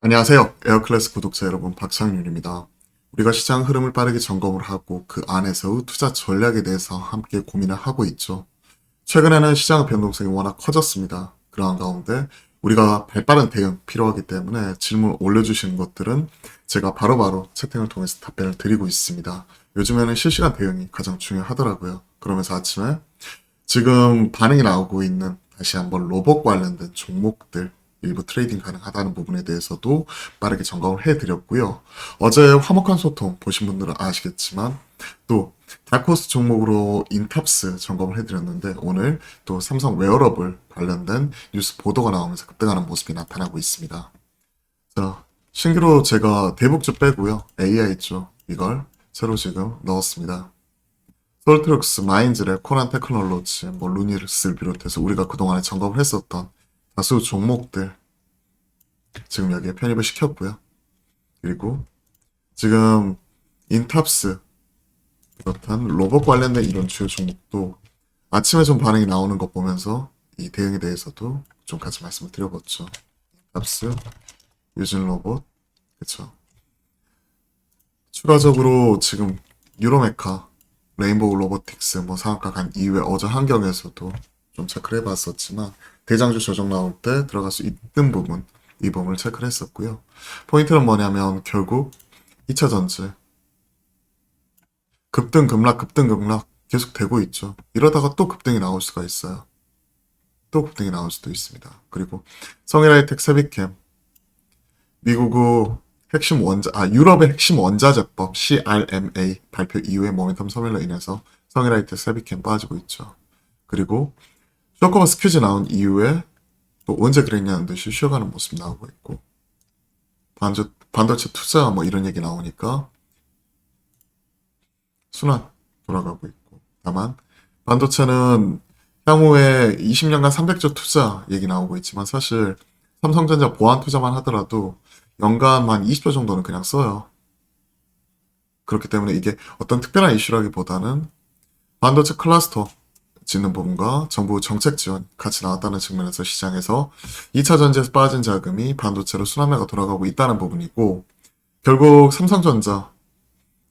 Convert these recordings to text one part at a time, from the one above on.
안녕하세요. 에어클래스 구독자 여러분, 박상윤입니다. 우리가 시장 흐름을 빠르게 점검을 하고 그 안에서의 투자 전략에 대해서 함께 고민을 하고 있죠. 최근에는 시장의 변동성이 워낙 커졌습니다. 그러한 가운데 우리가 발빠른 대응 필요하기 때문에 질문 올려주시는 것들은 제가 바로바로 채팅을 통해서 답변을 드리고 있습니다. 요즘에는 실시간 대응이 가장 중요하더라고요. 그러면서 아침에 지금 반응이 나오고 있는 다시 한번 로봇 관련된 종목들 일부 트레이딩 가능하다는 부분에 대해서도 빠르게 점검을 해드렸고요. 어제 화목한 소통 보신 분들은 아시겠지만 또 다크호스 종목으로 인탑스 점검을 해드렸는데 오늘 또 삼성 웨어러블 관련된 뉴스 보도가 나오면서 급등하는 모습이 나타나고 있습니다. 자, 신규로 제가 대북주 빼고요. AI 쪽 이걸 새로 지금 넣었습니다. 솔트룩스, 마인즈랩, 코난 테크놀로지, 루니스를 비롯해서 우리가 그동안에 점검을 했었던 다수 종목들 지금 여기에 편입을 시켰고요. 그리고 지금 인탑스 비롯한 로봇 관련된 이런 주요 종목도 아침에 좀 반응이 나오는 것 보면서 이 대응에 대해서도 좀 같이 말씀을 드려봤죠. 인탑스, 유진 로봇, 그쵸. 추가적으로 지금 유로메카, 레인보우 로보틱스 상한가 간 이후에 어제 환경에서도 좀 체크를 해봤었지만 대장주 조정 나올 때 들어갈 수 있는 부분 이 부분을 체크를 했었고요. 포인트는 뭐냐면 결국 2차 전지 급등 급락 계속 되고 있죠. 이러다가 또 급등이 나올 수가 있어요. 또 급등이 나올 수도 있습니다. 그리고 성일하이텍, 세비캠 미국의 유럽의 핵심 원자재법 CRMA 발표 이후에 모멘텀 소멸로 인해서 성일하이텍, 세비캠 빠지고 있죠. 그리고 쇼커버스 퀴즈 나온 이후에 또 언제 그랬냐는 듯이 쉬어가는 모습 나오고 있고 반도체 투자 이런 얘기 나오니까 순환 돌아가고 있고 다만 반도체는 향후에 20년간 300조 투자 얘기 나오고 있지만 사실 삼성전자 보안 투자만 하더라도 연간 만 20조 정도는 그냥 써요. 그렇기 때문에 이게 어떤 특별한 이슈라기보다는 반도체 클러스터 짓는 부분과 정부 정책 지원 같이 나왔다는 측면에서 시장에서 2차 전지에서 빠진 자금이 반도체로 순환매가 돌아가고 있다는 부분이고 결국 삼성전자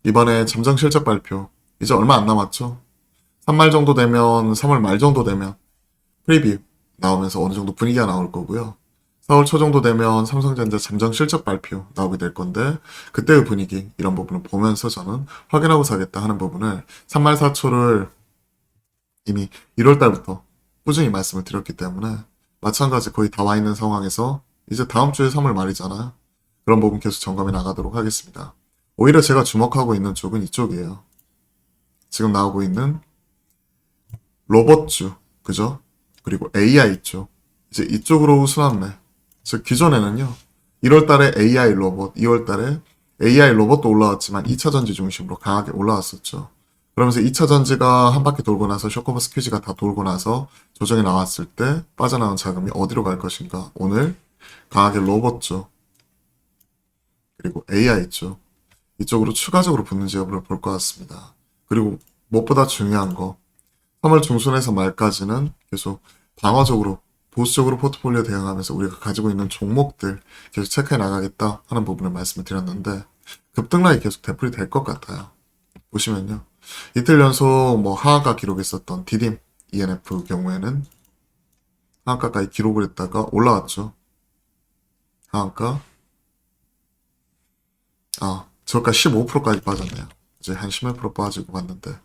이번에 잠정 실적 발표 이제 얼마 안 남았죠. 3월 정도 되면 3월 말 정도 되면 프리뷰 나오면서 어느 정도 분위기가 나올 거고요. 4월 초 정도 되면 삼성전자 잠정 실적 발표 나오게 될 건데 그때의 분위기 이런 부분을 보면서 저는 확인하고 사겠다 하는 부분을 3말 4초를 이미 1월 달부터 꾸준히 말씀을 드렸기 때문에 마찬가지 거의 다 와 있는 상황에서 이제 다음 주에 3월 말이잖아요. 그런 부분 계속 점검해 나가도록 하겠습니다. 오히려 제가 주목하고 있는 쪽은 이쪽이에요. 지금 나오고 있는 로봇주, 그죠? 그리고 AI 쪽. 이제 이쪽으로 순환매. 즉 기존에는요. 1월 달에 AI 로봇, 2월 달에 AI 로봇도 올라왔지만 2차 전지 중심으로 강하게 올라왔었죠. 그러면서 2차 전지가 한 바퀴 돌고 나서 쇼커버스 퀴즈가 다 돌고 나서 조정이 나왔을 때 빠져나온 자금이 어디로 갈 것인가. 오늘 강하게 로봇 쪽 그리고 AI 쪽 이쪽으로 추가적으로 붙는지 여부를 볼 것 같습니다. 그리고 무엇보다 중요한 거 3월 중순에서 말까지는 계속 방어적으로 보수적으로 포트폴리오 대응하면서 우리가 가지고 있는 종목들 계속 체크해 나가겠다 하는 부분을 말씀을 드렸는데 급등락이 계속 되풀이 될 것 같아요. 보시면요. 이틀 연속 하한가 기록했었던 디딤 ENF 경우에는 하한가까지 기록을 했다가 올라왔죠. 하한가 저가 15%까지 빠졌네요. 이제 한 10몇% 빠지고 갔는데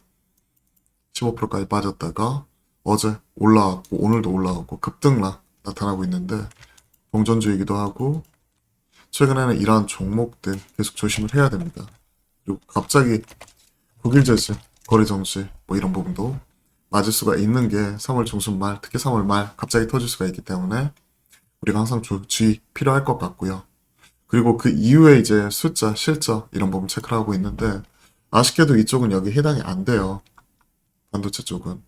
15%까지 빠졌다가 어제 올라왔고 오늘도 올라왔고 급등락 나타나고 있는데 동전주이기도 하고 최근에는 이러한 종목들 계속 조심을 해야 됩니다. 그리고 갑자기 국일제재, 거래정지 이런 부분도 맞을 수가 있는 게 3월 중순 말, 특히 3월 말 갑자기 터질 수가 있기 때문에 우리가 항상 주의 필요할 것 같고요. 그리고 그 이후에 이제 숫자, 실적 이런 부분 체크를 하고 있는데 아쉽게도 이쪽은 여기 해당이 안 돼요. 반도체 쪽은.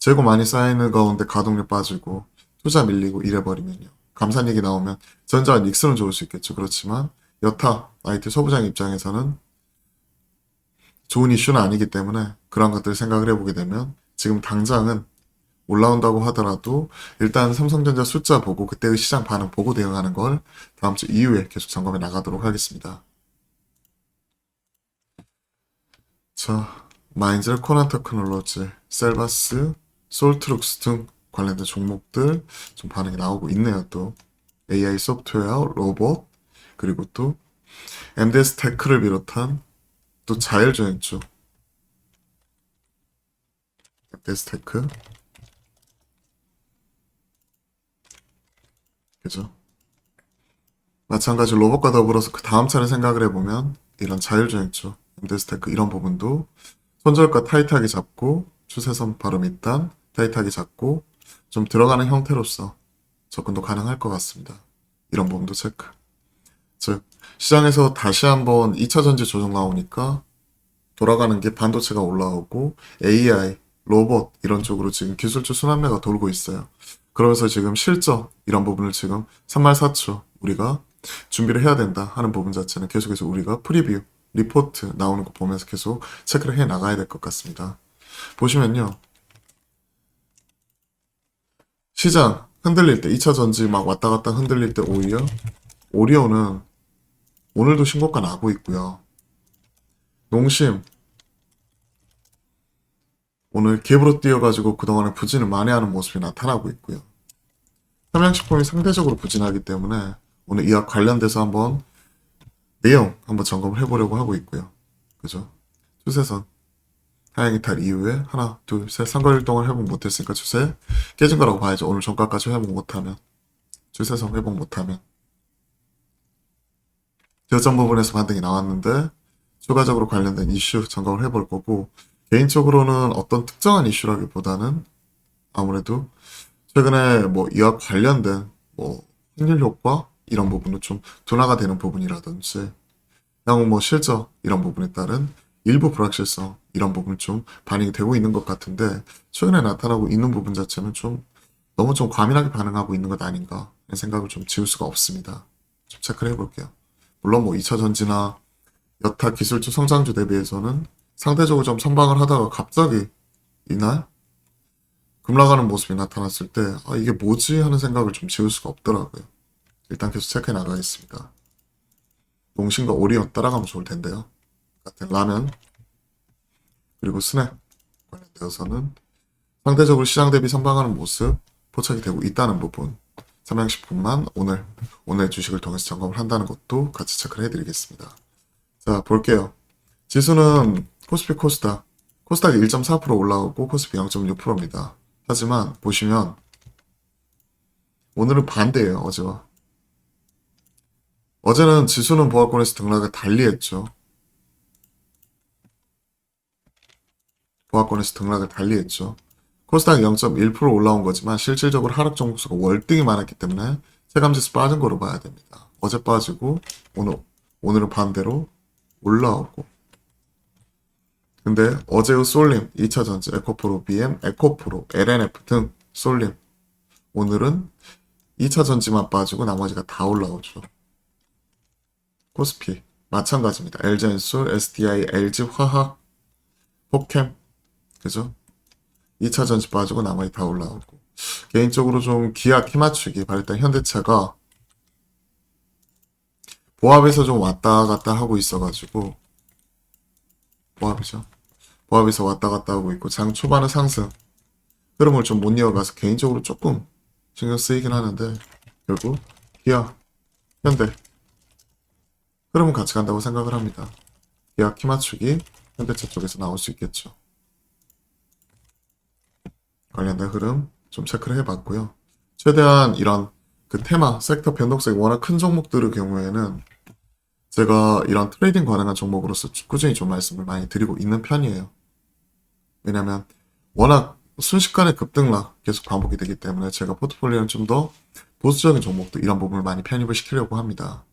재고 많이 쌓이는 가운데 가동률 빠지고 투자 밀리고 이래버리면요. 감산 얘기 나오면 전자와 닉스는 좋을 수 있겠죠. 그렇지만 여타 IT 소부장 입장에서는 좋은 이슈는 아니기 때문에 그런 것들 생각을 해보게 되면 지금 당장은 올라온다고 하더라도 일단 삼성전자 숫자 보고 그때의 시장 반응 보고 대응하는 걸 다음 주 이후에 계속 점검해 나가도록 하겠습니다. 자, 마인젤, 코난 테크놀로지, 셀바스, 솔트룩스 등 관련된 종목들 좀 반응이 나오고 있네요. 또 AI 소프트웨어, 로봇, 그리고 또 MDS 테크를 비롯한 또 자율주행 쪽 MDS 테크, 그죠? 마찬가지 로봇과 더불어서 그 다음 차례 생각을 해보면 이런 자율주행 쪽 MDS 테크 이런 부분도 손절가 타이트하게 잡고 추세선 바로 밑단 타이트하게 잡고 좀 들어가는 형태로서 접근도 가능할 것 같습니다. 이런 부분도 체크. 즉 시장에서 다시 한번 2차 전지 조정 나오니까 돌아가는 게 반도체가 올라오고 AI, 로봇 이런 쪽으로 지금 기술주 순환매가 돌고 있어요. 그러면서 지금 실적 이런 부분을 지금 3말4초 우리가 준비를 해야 된다 하는 부분 자체는 계속해서 우리가 프리뷰, 리포트 나오는 거 보면서 계속 체크를 해 나가야 될 것 같습니다. 보시면요. 시장 흔들릴 때 2차 전지 막 왔다 갔다 흔들릴 때 오히려 오리온은 오늘도 신고가 나고 있고요. 농심 오늘 갭으로 뛰어가지고 그동안에 부진을 만회하는 모습이 나타나고 있고요. 삼양식품이 상대적으로 부진하기 때문에 오늘 이와 관련돼서 한번 내용 한번 점검을 해보려고 하고 있고요. 그죠? 추세선 하향 이탈 이후에 하나, 둘, 셋, 3개월 동안 회복 못했으니까 추세 깨진 거라고 봐야죠. 오늘 종가까지 회복 못하면 추세선 회복 못하면 저점 부분에서 반등이 나왔는데 추가적으로 관련된 이슈 점검을 해볼 거고 개인적으로는 어떤 특정한 이슈라기보다는 아무래도 최근에 뭐 이와 관련된 뭐 확률 효과 이런 부분은 좀 둔화가 되는 부분이라든지 향후 뭐 실적 이런 부분에 따른 일부 불확실성 이런 부분 좀 반영이 되고 있는 것 같은데 최근에 나타나고 있는 부분 자체는 좀 너무 좀 과민하게 반응하고 있는 것 아닌가 하는 생각을 좀 지울 수가 없습니다. 좀 체크를 해볼게요. 물론 뭐 2차 전지나 여타 기술주 성장주 대비해서는 상대적으로 좀 선방을 하다가 갑자기 이날 급락하는 모습이 나타났을 때 아, 이게 뭐지 하는 생각을 좀 지울 수가 없더라고요. 일단 계속 체크해 나가겠습니다. 농심과 오리온 따라가면 좋을 텐데요. 같은 라면 그리고 스낵 관련되어서는 상대적으로 시장 대비 선방하는 모습 포착이 되고 있다는 부분 삼양식품만 오늘 주식을 통해서 점검을 한다는 것도 같이 체크를 해드리겠습니다. 자 볼게요. 지수는 코스피 코스닥이 1.4% 올라오고 코스피 0.6%입니다. 하지만 보시면 오늘은 반대예요. 어제와. 어제는 지수는 보합권에서 등락을 달리했죠. 보합권에서 등락을 달리했죠. 코스닥이 0.1% 올라온 거지만 실질적으로 하락 종목수가 월등히 많았기 때문에 체감지수 빠진 거로 봐야 됩니다. 어제 빠지고 오늘은 반대로 올라오고 근데 어제의 쏠림, 2차전지, 에코프로, BM, 에코프로, LNF 등 쏠림 오늘은 2차전지만 빠지고 나머지가 다 올라오죠. 코스피 마찬가지입니다. LG엔솔, SDI, LG화학, 포캠 그죠? 2차전지 빠지고 나머지 다 올라오고 개인적으로 좀 기아 키맞추기 발단 현대차가 보합에서 좀 왔다 갔다 하고 있어가지고 보합이죠. 보합에서 왔다 갔다 하고 있고 장 초반의 상승 흐름을 좀 못 이어가서 개인적으로 조금 신경 쓰이긴 하는데 결국 기아, 현대 흐름은 같이 간다고 생각을 합니다. 기아 키맞추기 현대차 쪽에서 나올 수 있겠죠. 관련된 흐름 좀 체크를 해봤고요. 최대한 이런 그 테마, 섹터 변동성이 워낙 큰 종목들의 경우에는 제가 이런 트레이딩 가능한 종목으로서 꾸준히 좀 말씀을 많이 드리고 있는 편이에요. 왜냐면 워낙 순식간에 급등락 계속 반복이 되기 때문에 제가 포트폴리오는 좀 더 보수적인 종목도 이런 부분을 많이 편입을 시키려고 합니다.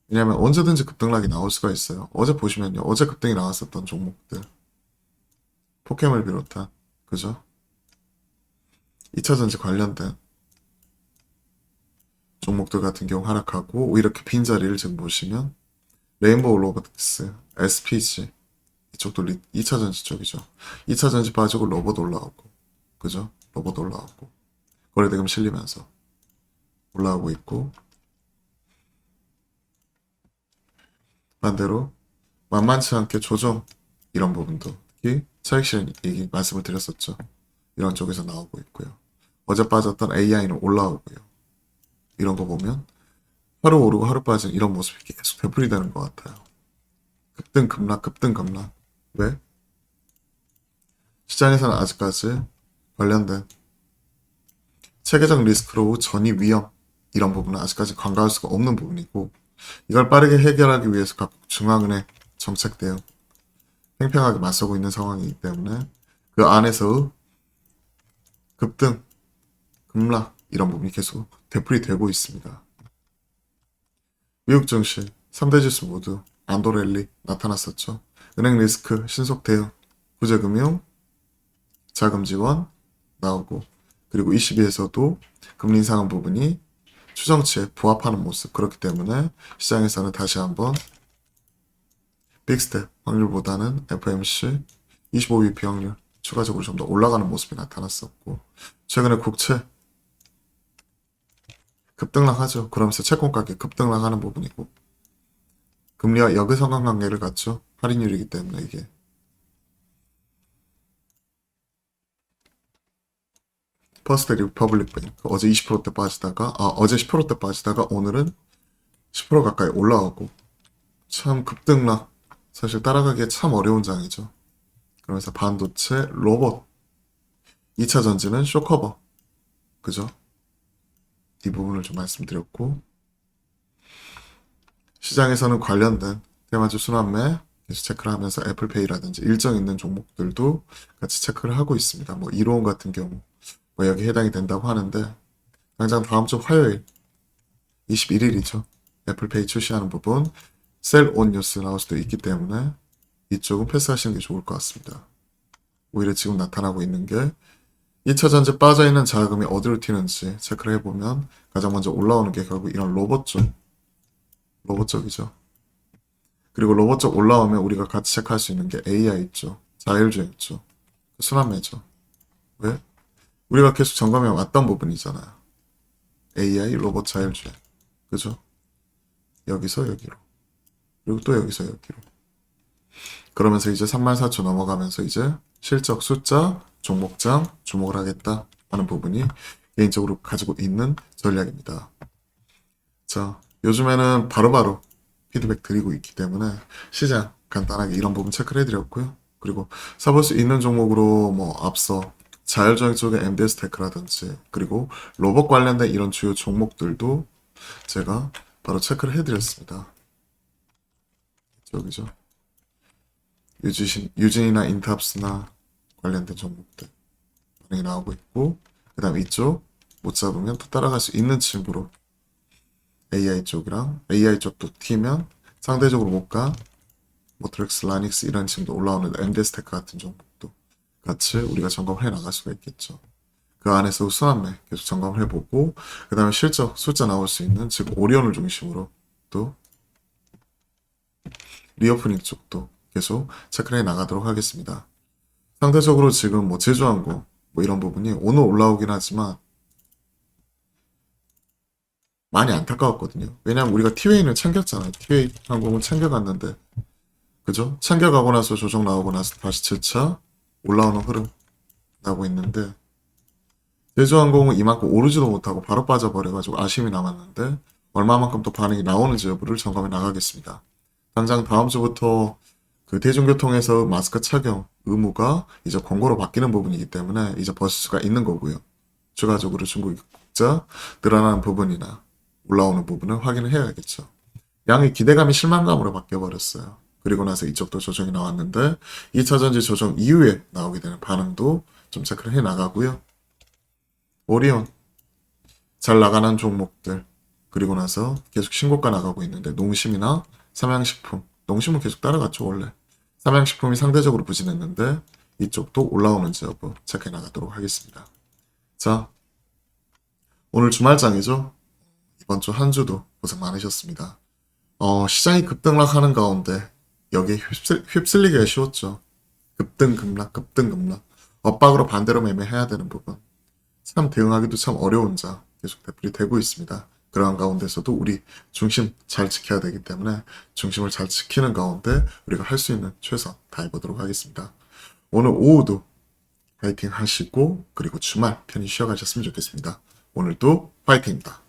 왜냐면 언제든지 급등락이 나올 수가 있어요. 어제 보시면요. 어제 급등이 나왔었던 종목들. 포켓을 비롯한 그죠? 2차전지 관련된 종목들 같은 경우 하락하고 이렇게 빈자리를 지금 보시면 레인보우 로보틱스, SPG 이쪽도 2차 전지 쪽이죠. 2차 전지 빠지고 로봇 올라오고, 그죠? 로봇 올라오고, 거래대금 실리면서 올라오고 있고, 반대로 만만치 않게 조정 이런 부분도 특히 차익 실현 얘기 말씀을 드렸었죠. 이런 쪽에서 나오고 있고요. 어제 빠졌던 AI는 올라오고요. 이런 거 보면 하루 오르고 하루 빠진 이런 모습이 계속 되풀이되는 것 같아요. 급등 급락 급등 급락. 왜? 시장에서는 아직까지 관련된 체계적 리스크로 전이 위험 이런 부분은 아직까지 간과할 수가 없는 부분이고 이걸 빠르게 해결하기 위해서 각국 중앙은행 정책 대응 팽팽하게 맞서고 있는 상황이기 때문에 그 안에서 급등, 급락 이런 부분이 계속 되풀이되고 있습니다. 미국 증시 3대 지수 모두 안도 랠리 나타났었죠. 은행 리스크 신속 대응, 구제금융, 자금 지원 나오고 그리고 22에서도 금리 인상한 부분이 추정치에 부합하는 모습 그렇기 때문에 시장에서는 다시 한번 빅스텝 확률보다는 FMC 25bp 확률 추가적으로 좀 더 올라가는 모습이 나타났었고 최근에 국채 급등락하죠. 그러면서 채권 가격 급등락하는 부분이고 금리와 역의 상관관계를 갖죠. 할인율이기 때문에 이게 퍼스트 리퍼블릭 뱅크 어제 20%대 빠지다가 어제 10%대 빠지다가 오늘은 10% 가까이 올라오고 참 급등락 사실 따라가기에 참 어려운 장이죠. 그러면서 반도체, 로봇 2차 전지는 쇼커버 그죠? 이 부분을 좀 말씀드렸고 시장에서는 관련된 대마주 순환매 계속 체크를 하면서 애플페이라든지 일정 있는 종목들도 같이 체크를 하고 있습니다. 뭐 이로운 같은 경우 뭐 여기 해당이 된다고 하는데 당장 다음 주 화요일 21일이죠. 애플페이 출시하는 부분 셀 온 뉴스 나올 수도 있기 때문에 이쪽은 패스하시는 게 좋을 것 같습니다. 오히려 지금 나타나고 있는 게 2차 전지 빠져있는 자금이 어디로 튀는지 체크를 해보면 가장 먼저 올라오는 게 결국 이런 로봇 쪽이죠. 그리고 로봇 쪽 올라오면 우리가 같이 체크할 수 있는 게 AI 있죠. 자율주행 있죠. 순환매죠. 왜? 우리가 계속 점검해 왔던 부분이잖아요. AI, 로봇 자율주행. 그죠? 여기서 여기로. 그리고 또 여기서 여기로. 그러면서 이제 34,000 넘어가면서 이제 실적 숫자, 종목장 주목을 하겠다 하는 부분이 개인적으로 가지고 있는 전략입니다. 자, 요즘에는 바로바로 피드백 드리고 있기 때문에 시장 간단하게 이런 부분 체크를 해드렸고요. 그리고 사볼 수 있는 종목으로 뭐 앞서 자율주행 쪽의 MDS 테크라든지 그리고 로봇 관련된 이런 주요 종목들도 제가 바로 체크를 해드렸습니다. 여기죠. 유진이나 인탑스나 관련된 종목들 반응이 나오고 있고 그 다음에 이쪽 못 잡으면 또 따라갈 수 있는 친구로 AI 쪽이랑 AI 쪽도 튀면 상대적으로 못 가 모트렉스, 라닉스 이런 친구도 올라오는 MD스테크 같은 종목도 같이 우리가 점검을 해 나갈 수가 있겠죠. 그 안에서 순환매 계속 점검을 해보고 그 다음에 실적 숫자 나올 수 있는 즉 오리온을 중심으로 또 리오프닝 쪽도 계속 체크를 해 나가도록 하겠습니다. 상대적으로 지금 뭐 제주항공 뭐 이런 부분이 오늘 올라오긴 하지만 많이 안타까웠거든요. 왜냐면 우리가 티웨이는 챙겼잖아요. 티웨이 항공은 챙겨갔는데 그죠? 챙겨가고 나서 조정 나오고 나서 다시 7차 올라오는 흐름 나고 있는데 제주항공은 이만큼 오르지도 못하고 바로 빠져버려가지고 아쉬움이 남았는데 얼마만큼 또 반응이 나오는지 여부를 점검해 나가겠습니다. 당장 다음 주부터 그 대중교통에서 마스크 착용 의무가 이제 권고로 바뀌는 부분이기 때문에 이제 벗을 수가 있는 거고요. 추가적으로 중국 입국자 늘어나는 부분이나 올라오는 부분을 확인을 해야겠죠. 양의 기대감이 실망감으로 바뀌어버렸어요. 그리고 나서 이쪽도 조정이 나왔는데 2차 전지 조정 이후에 나오게 되는 반응도 좀 체크를 해 나가고요. 오리온 잘 나가는 종목들 그리고 나서 계속 신고가 나가고 있는데 농심이나 삼양식품 농심은 계속 따라갔죠 원래 삼양식품이 상대적으로 부진했는데 이쪽도 올라오는지 여부 체크해 나가도록 하겠습니다. 자 오늘 주말장이죠. 이번 주 한 주도 고생 많으셨습니다. 시장이 급등락하는 가운데 여기에 휩쓸리기가 쉬웠죠. 급등급락, 급등급락. 엇박으로 반대로 매매해야 되는 부분. 참 대응하기도 참 어려운 자 계속 되풀이 되고 있습니다. 그러한 가운데서도 우리 중심 잘 지켜야 되기 때문에 중심을 잘 지키는 가운데 우리가 할 수 있는 최선 다해보도록 하겠습니다. 오늘 오후도 파이팅 하시고 그리고 주말 편히 쉬어가셨으면 좋겠습니다. 오늘도 파이팅입니다.